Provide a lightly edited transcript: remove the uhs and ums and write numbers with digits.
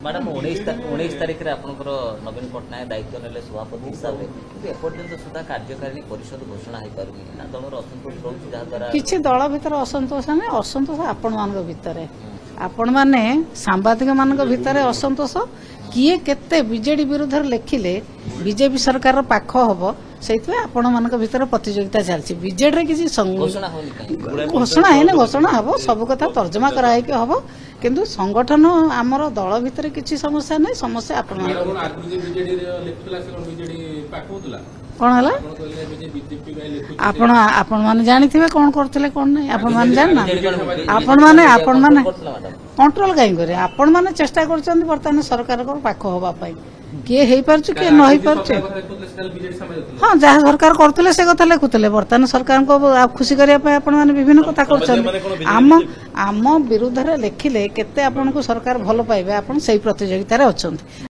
Madam 19 तारिख में आपंकर नवीन पट्टनायक दायित्व ने सभापति हिसाब से एपर्यंत सुधा कार्यकारिणी परिषद घोषणा हो पारुनी ना दलर असंतोष रोचे जहाद्वारा किसी दल भीतर असंतोष ना असंतोष आपण मान भितर आपण मैंने सांबादिक मान भितर असंतोष किए केते बीजेडी विरुद्ध लिखिले बीजेपी सरकार पाख हम से आपण मान भीतर प्रतियोगिता चलती बीजेडी किसी घोषणा है घोषणा हम सब कथा तर्जमा कराई हम किंतु संगठन आमर दल भितर किसी समस्या नहीं समस्या आपण कौन है आपण आपण माने जानिथिबे कोन करथिले कोन नहीं आपण माने जानना आपण माने कंट्रोल काई करे आपण माने चेष्टा करछन वर्तमान सरकार को पाख होबा पई किए हेई परछु के न होई परछु हां जहा सरकार करथिले से कथा लेखुथिले वर्तमान सरकार को खुशी करिया पई आपण माने विभिन्न कथा करछन आम विरुद्ध रे लेखिले केते आपण को सरकार भलो पाइबे आपण सेही प्रतियोगिता रे अछंती।